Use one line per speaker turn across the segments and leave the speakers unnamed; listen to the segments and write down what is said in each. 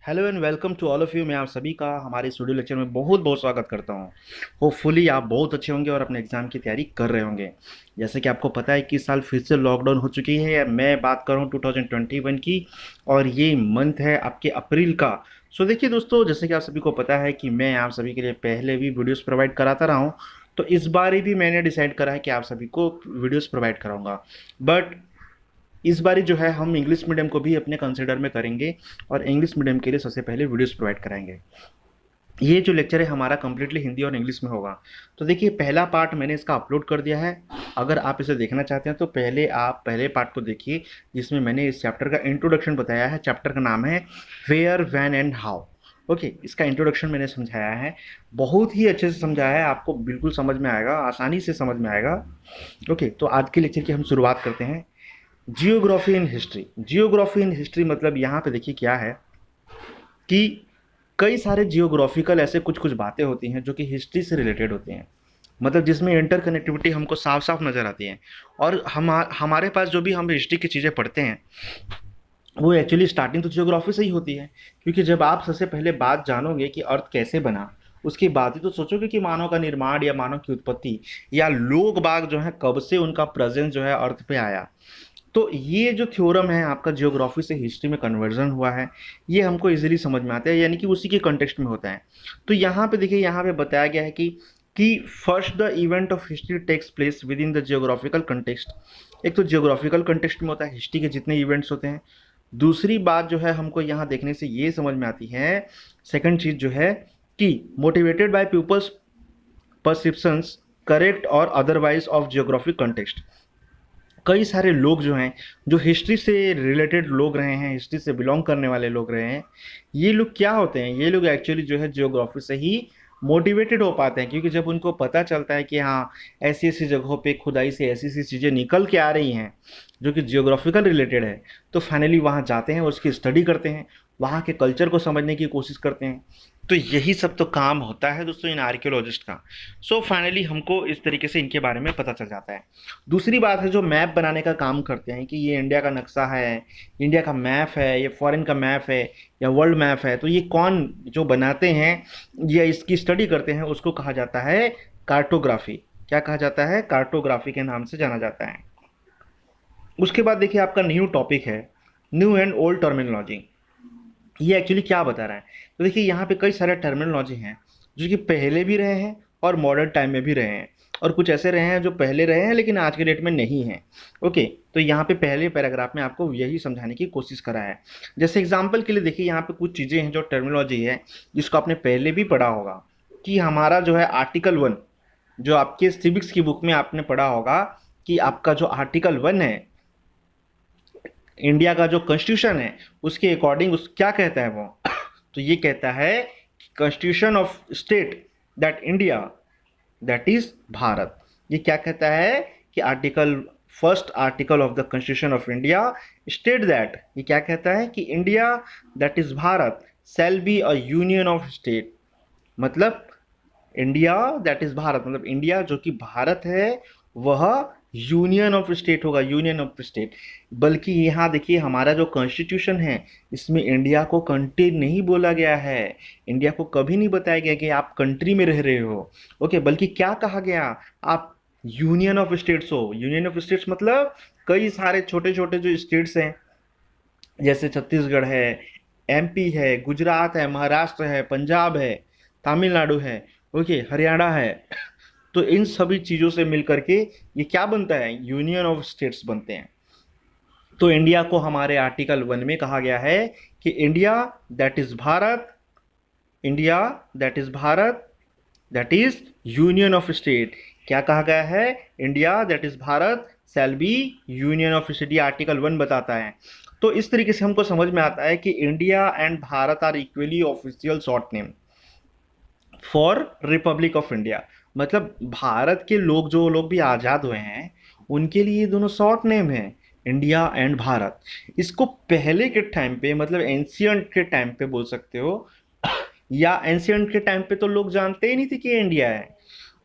Hello and welcome to all of you. मैं आप सभी का हमारे स्टूडियो लेक्चर में बहुत बहुत स्वागत करता हूं। होपफुली आप बहुत अच्छे होंगे और अपने एग्ज़ाम की तैयारी कर रहे होंगे। जैसे कि आपको पता है कि इस साल फिर से लॉकडाउन हो चुकी है। मैं बात कर रहा हूं 2021 की, और ये मंथ है आपके अप्रैल का। सो देखिए दोस्तों, जैसे कि आप सभी को पता है कि मैं आप सभी के लिए पहले भी वीडियोज़ प्रोवाइड कराता रहा हूँ। तो इस बार भी मैंने डिसाइड करा है कि आप सभी को वीडियोज़ प्रोवाइड कराऊंगा। बट इस बारी जो है हम इंग्लिश मीडियम को भी अपने कंसिडर में करेंगे और इंग्लिश मीडियम के लिए सबसे पहले वीडियोस प्रोवाइड कराएंगे। ये जो लेक्चर है हमारा कम्प्लीटली हिंदी और इंग्लिश में होगा। तो देखिए, पहला पार्ट मैंने इसका अपलोड कर दिया है। अगर आप इसे देखना चाहते हैं तो पहले आप पहले पार्ट को देखिए, जिसमें मैंने इस चैप्टर का इंट्रोडक्शन बताया है। चैप्टर का नाम है where when and how. Okay, इसका इंट्रोडक्शन मैंने समझाया है, बहुत ही अच्छे से समझाया है, आपको बिल्कुल समझ में आएगा, आसानी से समझ में आएगा। ओके, तो आज के लेक्चर की हम शुरुआत करते हैं। Geography in history. Geography in history मतलब यहाँ पे देखिए क्या है कि कई सारे जियोग्राफिकल ऐसे कुछ कुछ बातें होती हैं जो कि हिस्ट्री से रिलेटेड होती हैं। मतलब जिसमें इंटर कनेक्टिविटी हमको साफ साफ नज़र आती है। और हमारे पास जो भी हम हिस्ट्री की चीज़ें पढ़ते हैं वो एक्चुअली स्टार्टिंग तो जियोग्राफी से ही होती है। क्योंकि जब आप सबसे पहले बात जानोगे कि अर्थ कैसे बना, उसके बाद ही तो सोचोगे कि मानव का निर्माण या मानव की उत्पत्ति या लोग बाग जो है कब से उनका प्रेजेंस जो है अर्थ पे आया। तो ये जो थ्योरम है आपका जियोग्राफी से हिस्ट्री में कन्वर्जन हुआ है, ये हमको इजीली समझ में आता है, यानी कि उसी के कॉन्टेक्स्ट में होता है। तो यहाँ पे देखिए, यहाँ पे बताया गया है कि first the event of history takes place within the geographical context. एक तो जियोग्राफिकल कंटेक्स्ट में होता है हिस्ट्री के जितने इवेंट्स होते हैं। दूसरी बात जो है हमको यहाँ देखने से ये समझ में आती है, सेकंड चीज जो है कि motivated by people's perceptions correct और अदरवाइज ऑफ जियोग्राफिक कंटेक्स्ट। कई सारे लोग जो हैं, जो हिस्ट्री से रिलेटेड लोग रहे हैं, हिस्ट्री से बिलोंग करने वाले लोग रहे हैं, ये लोग क्या होते हैं, ये लोग एक्चुअली जो है जियोग्राफी से ही मोटिवेटेड हो पाते हैं। क्योंकि जब उनको पता चलता है कि हाँ, ऐसी ऐसी जगहों पे खुदाई से ऐसी ऐसी चीज़ें निकल के आ रही हैं जो कि जियोग्राफिकल रिलेटेड है, तो फाइनली वहाँ जाते हैं, उसकी स्टडी करते हैं, वहाँ के कल्चर को समझने की कोशिश करते हैं। तो यही सब तो काम होता है दोस्तों इन आर्कियोलॉजिस्ट का। सो फाइनली हमको इस तरीके से इनके बारे में पता चल जाता है। दूसरी बात है, जो मैप बनाने का काम करते हैं कि ये इंडिया का नक्शा है, इंडिया का मैप है, ये फॉरेन का मैप है या वर्ल्ड मैप है, तो ये कौन जो बनाते हैं या इसकी स्टडी करते हैं, उसको कहा जाता है कार्टोग्राफी। क्या कहा जाता है? कार्टोग्राफी के नाम से जाना जाता है। उसके बाद देखिए आपका न्यू टॉपिक है, न्यू एंड ओल्ड टर्मिनोलॉजी। ये एक्चुअली क्या बता रहा है? तो देखिए, यहाँ पे कई सारे टर्मिनोलॉजी हैं जो कि पहले भी रहे हैं और मॉडर्न टाइम में भी रहे हैं, और कुछ ऐसे रहे हैं जो पहले रहे हैं लेकिन आज के डेट में नहीं हैं। ओके, तो यहाँ पे पहले पैराग्राफ में आपको यही समझाने की कोशिश करा है। जैसे एग्जांपल के लिए देखिए, यहाँ पे कुछ चीज़ें हैं जो टर्मिनोलॉजी है जिसको आपने पहले भी पढ़ा होगा। कि हमारा जो है आर्टिकल 1, जो आपके सिविक्स की बुक में आपने पढ़ा होगा, कि आपका जो आर्टिकल 1 है, इंडिया का जो कॉन्स्टिट्यूशन है, उसके अकॉर्डिंग उस क्या कहता है वो तो ये कहता है constitution of state that India, that is Bharat. ये क्या कहता है कि article first article of the constitution of India state that, ये क्या कहता है कि India that is Bharat shall be a union of state. मतलब इंडिया दैट इज भारत, मतलब इंडिया जो कि भारत है वह यूनियन ऑफ स्टेट होगा, यूनियन ऑफ स्टेट। बल्कि यहाँ देखिए, हमारा जो कॉन्स्टिट्यूशन है इसमें इंडिया को कंट्री नहीं बोला गया है। इंडिया को कभी नहीं बताया गया कि आप कंट्री में रह रहे हो। ओके, बल्कि क्या कहा गया, आप यूनियन ऑफ स्टेट्स हो। यूनियन ऑफ स्टेट्स मतलब कई सारे छोटे छोटे जो स्टेट्स हैं, जैसे छत्तीसगढ़ है, एमपी है, गुजरात है, महाराष्ट्र है, पंजाब है, तमिलनाडु है, ओके, हरियाणा है। तो इन सभी चीज़ों से मिल करके ये क्या बनता है? यूनियन ऑफ स्टेट्स बनते हैं। तो इंडिया को हमारे आर्टिकल 1 में कहा गया है कि India that is Bharat, India that is Bharat that is union of state. क्या कहा गया है? India that is Bharat shall be union of state, ये आर्टिकल 1 बताता है। तो इस तरीके से हमको समझ में आता है कि India and Bharat are equally official short name for republic of India. मतलब भारत के लोग, जो लोग भी आज़ाद हुए हैं, उनके लिए ये दोनों शॉर्ट नेम है, इंडिया एंड भारत। इसको पहले के टाइम पे, मतलब एंशियंट के टाइम पे बोल सकते हो, या एंशियंट के टाइम पे तो लोग जानते ही नहीं थे कि ये इंडिया है।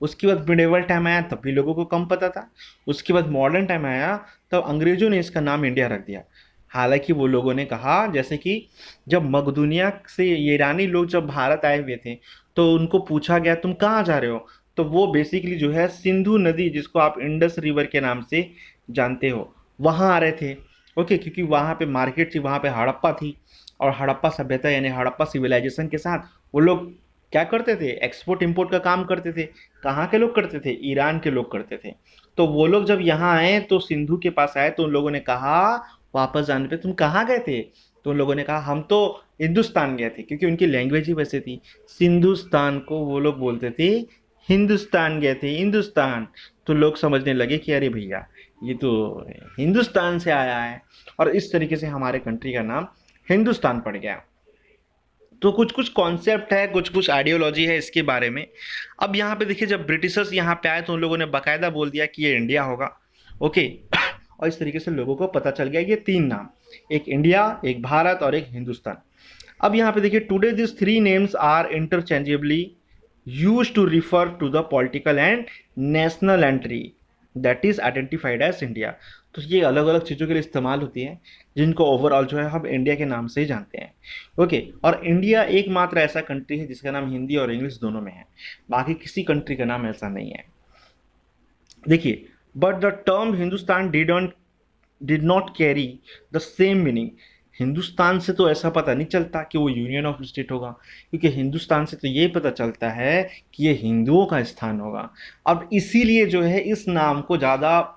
उसके बाद मिडेवल टाइम आया तब भी लोगों को कम पता था। उसके बाद मॉडर्न टाइम आया तब अंग्रेजों ने इसका नाम इंडिया रख दिया। हालांकि वो लोगों ने कहा, जैसे कि जब मकदूनिया से ये ईरानी लोग जब भारत आए हुए थे, तो उनको पूछा गया तुम कहाँ जा रहे हो, तो वो बेसिकली जो है सिंधु नदी, जिसको आप इंडस रिवर के नाम से जानते हो, वहाँ आ रहे थे। ओके, क्योंकि वहाँ पे मार्केट थी, वहाँ पे हड़प्पा थी, और हड़प्पा सभ्यता यानी हड़प्पा सिविलाइजेशन के साथ वो लोग क्या करते थे, एक्सपोर्ट इंपोर्ट का काम करते थे। कहाँ के लोग करते थे, ईरान के लोग करते थे। तो वो लोग जब यहाँ आए तो सिंधु के पास आए, तो उन लोगों ने कहा वापस जाने पे तुम कहाँ गए थे, तो उन लोगों ने कहा हम तो हिंदुस्तान गए थे, क्योंकि उनकी लैंग्वेज ही वैसे थी। सिंधुस्तान को वो लोग बोलते थे हिंदुस्तान गए थे, हिंदुस्तान। तो लोग समझने लगे कि अरे भैया ये तो हिंदुस्तान से आया है, और इस तरीके से हमारे कंट्री का नाम हिंदुस्तान पड़ गया। तो कुछ कुछ कॉन्सेप्ट है, कुछ कुछ आइडियोलॉजी है इसके बारे में। अब यहाँ पे देखिए, जब ब्रिटिशर्स यहाँ पे आए तो उन लोगों ने बाकायदा बोल दिया कि ये इंडिया होगा। ओके, और इस तरीके से लोगों को पता चल गया ये तीन नाम, एक इंडिया, एक भारत और एक हिंदुस्तान। अब यहाँ पे देखिए, today this three names are interchangeably use to refer to the political and national entry that is identified as India. तो ये अलग अलग चीज़ों के लिए इस्तेमाल होती है, जिनको ओवरऑल जो है हम इंडिया के नाम से ही जानते हैं। ओके, और इंडिया एकमात्र ऐसा कंट्री है जिसका नाम हिंदी और इंग्लिश दोनों में है, बाकी किसी कंट्री का नाम ऐसा नहीं है। देखिए, but the term Hindustan did not carry the same meaning. Hindustan से तो ऐसा पता नहीं चलता कि वो यूनियन ऑफ स्टेट होगा, क्योंकि हिंदुस्तान से तो ये पता चलता है कि ये हिंदुओं का स्थान होगा। अब इसीलिए जो है इस नाम को ज़्यादा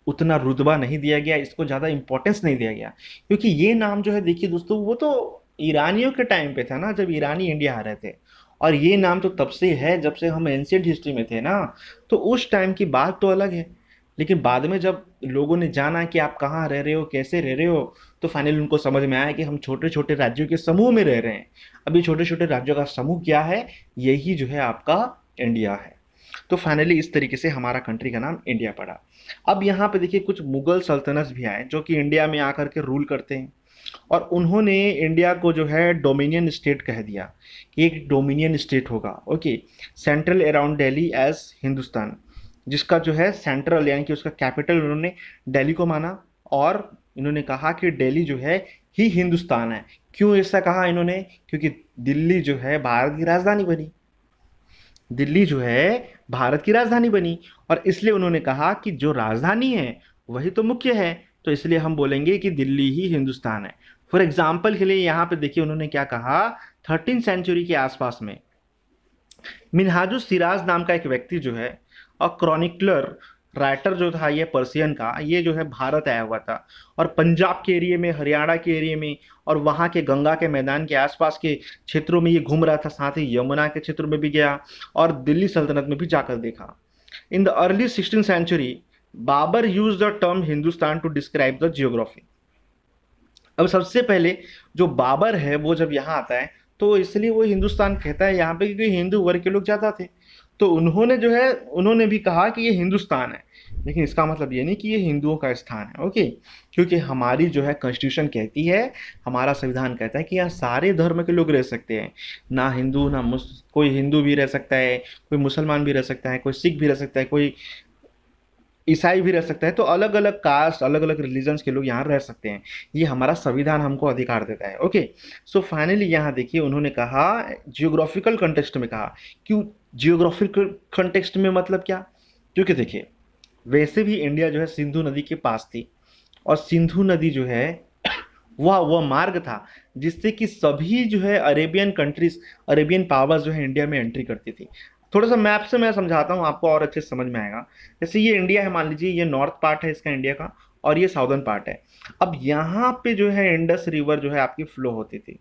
उतना रुतबा नहीं दिया गया, इसको ज़्यादा इंपॉर्टेंस नहीं दिया गया, क्योंकि ये नाम जो है देखिए दोस्तों, वो तो ईरानियों के टाइम पे था ना, जब ईरानी इंडिया आ रहे थे। और ये नाम तो तब से है जब से हम एंशियंट हिस्ट्री में थे ना, तो उस टाइम की बात तो अलग है। लेकिन बाद में जब लोगों ने जाना कि आप कहाँ रह रहे हो, कैसे रह रहे हो, तो फाइनली उनको समझ में आया कि हम छोटे छोटे राज्यों के समूह में रह रहे हैं। अभी छोटे छोटे राज्यों का समूह क्या है, यही जो है आपका इंडिया है। तो फाइनली इस तरीके से हमारा कंट्री का नाम इंडिया पड़ा। अब यहाँ पे देखिए, कुछ मुगल सल्तनत भी आए जो कि इंडिया में आकर के रूल करते हैं, और उन्होंने इंडिया को जो है डोमिनियन स्टेट कह दिया कि एक डोमिनियन स्टेट होगा। Okay, central around Delhi as Hindustan, जिसका जो है सेंट्रल यानी कि उसका कैपिटल उन्होंने दिल्ली को माना, और इन्होंने कहा कि दिल्ली जो है ही हिंदुस्तान है। क्यों ऐसा कहा इन्होंने, क्योंकि दिल्ली जो है भारत की राजधानी बनी, दिल्ली जो है भारत की राजधानी बनी, और इसलिए उन्होंने कहा कि जो राजधानी है वही तो मुख्य है, तो इसलिए हम बोलेंगे कि दिल्ली ही हिंदुस्तान है। फॉर एग्जाम्पल के लिए यहाँ पे देखिए उन्होंने क्या कहा, 13वीं सेंचुरी के आसपास में मिनहाजुस सिराज नाम का एक व्यक्ति जो है, और क्रॉनिकलर राइटर जो था ये पर्सियन का, ये जो है भारत आया हुआ था, और पंजाब के एरिए में, हरियाणा के एरिए में, और वहाँ के गंगा के मैदान के आसपास के क्षेत्रों में ये घूम रहा था, साथ ही यमुना के क्षेत्र में भी गया, और दिल्ली सल्तनत में भी जाकर देखा। In the early 16th century Babur use the term Hindustan to describe the geography. अब सबसे पहले जो बाबर है वो जब यहाँ आता है, तो इसलिए वो हिंदुस्तान कहता है यहाँ पे, क्योंकि हिंदू वर्ग के लोग ज़्यादा थे, तो उन्होंने जो है उन्होंने भी कहा कि ये हिंदुस्तान है। लेकिन इसका मतलब ये नहीं कि ये हिंदुओं का स्थान है। ओके, क्योंकि हमारी जो है कॉन्स्टिट्यूशन कहती है, हमारा संविधान कहता है कि यहाँ सारे धर्म के लोग रह सकते हैं, ना हिंदू ना कोई हिंदू भी रह सकता है, कोई मुसलमान भी रह सकता है, कोई सिख भी रह सकता है, कोई ईसाई भी रह सकता है। तो अलग अलग कास्ट, अलग अलग रिलीजन्स के लोग यहाँ रह सकते हैं, ये हमारा संविधान हमको अधिकार देता है। ओके, सो फाइनली यहाँ देखिए उन्होंने कहा जियोग्राफिकल कंटेक्स्ट में कहा। क्यों जियोग्राफिकल कंटेक्स्ट में, मतलब क्या, क्योंकि देखिए वैसे भी इंडिया जो है सिंधु नदी के पास थी, और सिंधु नदी जो है वह मार्ग था जिससे कि सभी जो है अरेबियन कंट्रीज, अरेबियन पावर्स जो है इंडिया में एंट्री करती थी। थोड़ा सा मैप से मैं समझाता हूँ आपको और अच्छे से समझ में आएगा। जैसे ये इंडिया है, मान लीजिए ये नॉर्थ पार्ट है इसका इंडिया का, और ये साउदर्न पार्ट है। अब यहाँ पे जो है इंडस रिवर जो है आपकी फ्लो होती थी,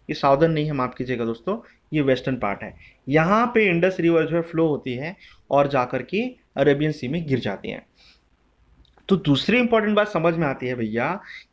ये साउदर्न नहीं है, माफ कीजिएगा दोस्तों, ये वेस्टर्न पार्ट है। यहाँ पे इंडस रिवर जो है फ्लो होती है और जाकर के अरेबियन सी में गिर जाती है। तो दूसरी इंपॉर्टेंट बात समझ में आती है भैया,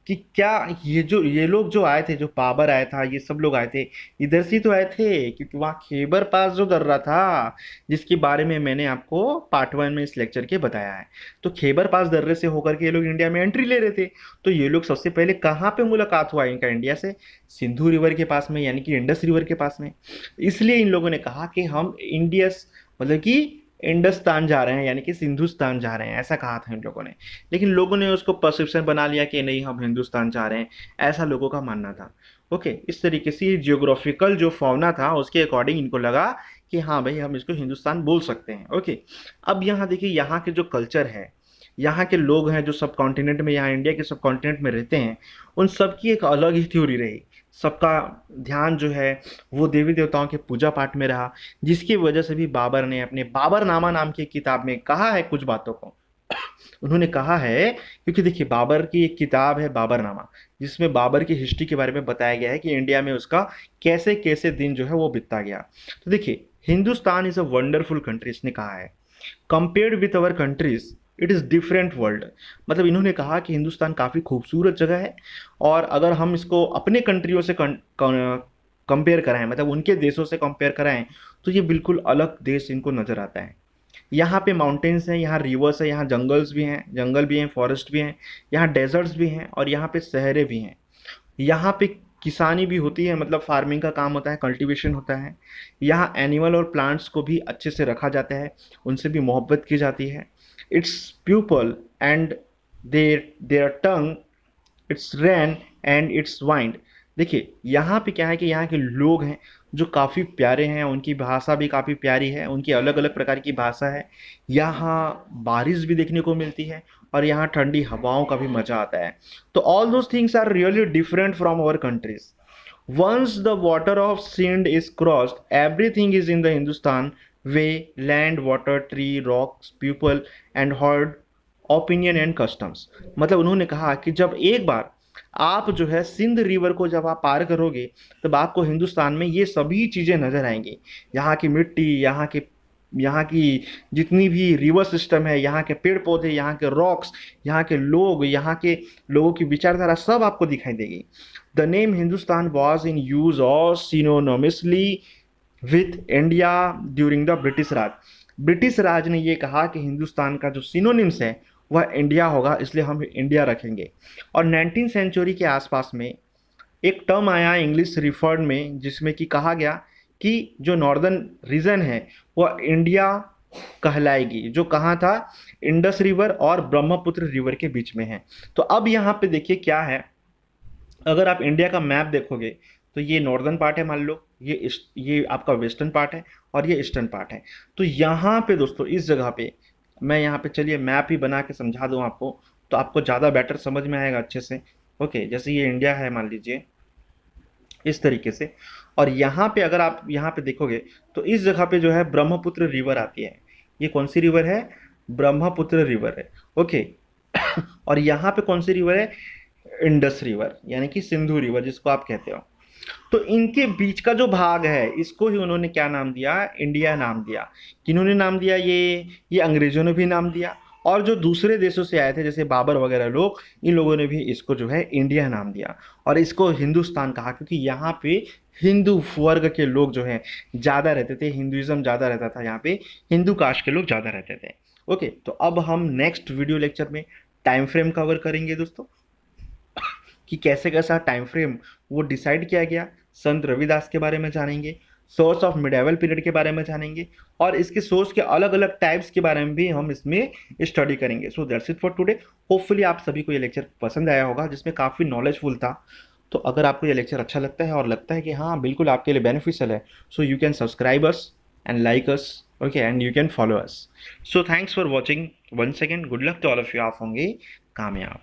कि क्या ये लोग जो आए थे, जो बाबर आया था, ये सब लोग आए थे, इधर से ही तो आए थे, क्योंकि वहाँ खैबर पास जो दर्रा था, जिसके बारे में मैंने आपको पार्ट 1 में इस लेक्चर के बताया है। तो खैबर पास दर्रे से होकर के ये लोग इंडिया में एंट्री ले रहे थे। तो ये लोग सबसे पहले कहाँ पे मुलाकात हुआ इनका इंडिया से, सिंधु रिवर के पास में, यानी कि इंडस रिवर के पास में। इसलिए इन लोगों ने कहा कि हम इंडियस, मतलब कि इंडस्तान जा रहे हैं यानी कि सिंधुस्तान जा रहे हैं, ऐसा कहा था इन लोगों ने। लेकिन लोगों ने उसको परसेप्शन बना लिया कि नहीं हम हिंदुस्तान जा रहे हैं, ऐसा लोगों का मानना था। ओके, इस तरीके से जियोग्राफिकल जो फौना था उसके अकॉर्डिंग इनको लगा कि हाँ भाई हम इसको हिंदुस्तान बोल सकते हैं। ओके, अब यहाँ देखिए यहाँ के जो कल्चर है, यहाँ के लोग हैं जो सब कॉन्टिनेंट में, यहाँ इंडिया के सब कॉन्टिनेंट में रहते हैं, उन सबकी एक अलग ही थ्योरी रही। सबका ध्यान जो है वो देवी देवताओं के पूजा पाठ में रहा, जिसकी वजह से भी बाबर ने अपने बाबरनामा नाम की किताब में कहा है कुछ बातों को। उन्होंने कहा है, क्योंकि देखिए बाबर की एक किताब है बाबरनामा, जिसमें बाबर की हिस्ट्री के बारे में बताया गया है कि इंडिया में उसका कैसे कैसे दिन जो है वो बीतता गया। तो देखिए Hindustan is a wonderful country, इसने कहा है। Compared with our countries it is different world. मतलब इन्होंने कहा कि हिंदुस्तान काफ़ी खूबसूरत जगह है, और अगर हम इसको अपने कंट्रियों से कंपेयर कराएं, मतलब उनके देशों से कंपेयर कराएं, तो ये बिल्कुल अलग देश इनको नज़र आता है। यहाँ पे माउंटेन्स हैं, यहाँ रिवर्स है, यहाँ जंगल्स भी हैं, जंगल भी हैं, फॉरेस्ट भी हैं, यहाँ डेजर्ट्स भी हैं, और यहाँ पे शहरें भी हैं। यहाँ पे किसानी भी होती है, मतलब फार्मिंग का काम होता है, कल्टीवेशन होता है। यहाँ एनिमल और प्लांट्स को भी अच्छे से रखा जाता है, उनसे भी मोहब्बत की जाती है। It's people and their their tongue, it's rain and it's wind. देखिए यहाँ पे क्या है कि यहाँ के लोग हैं जो काफ़ी प्यारे हैं, उनकी भाषा भी काफ़ी प्यारी है, उनकी अलग अलग प्रकार की भाषा है। यहाँ बारिश भी देखने को मिलती है, और यहाँ ठंडी हवाओं का भी मज़ा आता है। तो all those things are really different from our countries. Once the water of Sindh is crossed everything is in the Hindustan way, land, water, tree, rocks, people and herd, opinion and customs. मतलब उन्होंने कहा कि जब एक बार आप जो है सिंध रिवर को जब आप पार करोगे, तब आपको हिंदुस्तान में ये सभी चीज़ें नज़र आएंगी। यहाँ की मिट्टी, यहाँ की जितनी भी रिवर सिस्टम है, यहाँ के पेड़ पौधे, यहाँ के रॉक्स, यहाँ के लोग, यहाँ के लोगों की विचारधारा सब आपको दिखाई देगी। The name Hindustan was in use or synonymously with India during the British Raj. British Raj ने ये कहा कि हिंदुस्तान का जो सिनोनिम्स है वह इंडिया होगा, इसलिए हम इंडिया रखेंगे। और 19 सेंचुरी के आसपास में एक टर्म आया इंग्लिश रिफर्ड में, जिसमें कि कहा गया कि जो नॉर्दर्न रीजन है वह इंडिया कहलाएगी, जो कहाँ था, इंडस रिवर और ब्रह्मपुत्र रिवर के बीच में है। तो अब यहाँ पे देखिए क्या है, अगर आप इंडिया का मैप देखोगे तो ये नॉर्दर्न पार्ट है, मान लो ये आपका वेस्टर्न पार्ट है, और ये ईस्टर्न पार्ट है। तो यहाँ पे दोस्तों इस जगह पे मैं यहाँ पे चलिए मैप ही बना के समझा दूँ आपको, तो आपको ज़्यादा बेटर समझ में आएगा अच्छे से। ओके, जैसे ये इंडिया है मान लीजिए इस तरीके से, और यहाँ पे अगर आप यहाँ पे देखोगे तो इस जगह पे जो है ब्रह्मपुत्र रिवर आती है। ये कौन सी रिवर है? ब्रह्मपुत्र रिवर है। ओके, और यहाँ पे कौन सी रिवर है? इंडस रिवर, यानी कि सिंधु रिवर जिसको आप कहते हो। तो इनके बीच का जो भाग है इसको ही उन्होंने क्या नाम दिया? इंडिया नाम दिया। किन्होंने नाम दिया? ये अंग्रेजों ने भी नाम दिया, और जो दूसरे देशों से आए थे जैसे बाबर वगैरह लोग, इन लोगों ने भी इसको जो है इंडिया नाम दिया, और इसको हिंदुस्तान कहा, क्योंकि यहाँ पे हिंदू वर्ग के लोग जो हैं ज़्यादा रहते थे, हिंदुज़म ज़्यादा रहता था यहाँ पे, हिंदू कास्ट के लोग ज़्यादा रहते थे। ओके, तो अब हम नेक्स्ट वीडियो लेक्चर में टाइम फ्रेम कवर करेंगे दोस्तों, कि कैसे कैसा टाइम फ्रेम वो डिसाइड किया गया। संत रविदास के बारे में जानेंगे, सोर्स ऑफ मिडेवल पीरियड के बारे में जानेंगे, और इसके सोर्स के अलग अलग टाइप्स के बारे में भी हम इसमें स्टडी करेंगे। So that's it for today. Hopefully आप सभी को ये लेक्चर पसंद आया होगा, जिसमें काफ़ी नॉलेजफुल था। तो अगर आपको ये लेक्चर अच्छा लगता है और लगता है कि हाँ बिल्कुल आपके लिए बेनिफिशियल है, so you can subscribe us and like us, okay, and you can follow us. So thanks for watching once again, good luck to all of you, आप होंगे कामयाब।